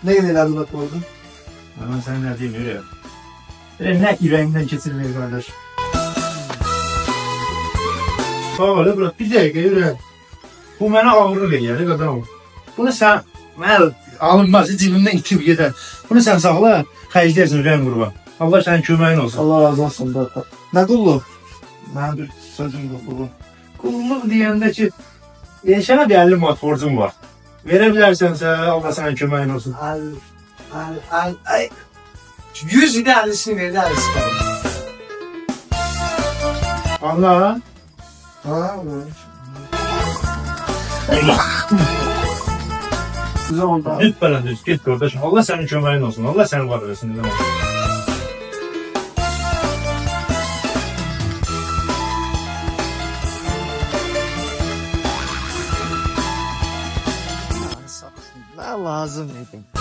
Ne geldi bak orada? Ama sen ne diyeyim öyle. Ne yüreğimden kesilmiyor kardeş. Öyle bırak bir dakika yürü. Bu bana ağırlık gelir adam. Bunu sen ben alınmaz cibimden itip gider. Bunu sen sakla. Xərcləyirsən ürəyim qurban. Allah sənin köməyin olsun. Allah razı olsun da. Ne kullu? Ben bir sözüm yok kullu. Qulluq deyəndə ki, yaşana bir 50 manat borcum var. Verə bilərsənsə Allah sənin köməyin olsun. Ay. 100 yine annesini verdi annesi kaldı. Allah. Ha Allah. Güzel oldu abi. Lütfen düz git kardeşim. Allah senin köməyin olsun. Allah səni var versin. Dedim. Ne lazım dedim.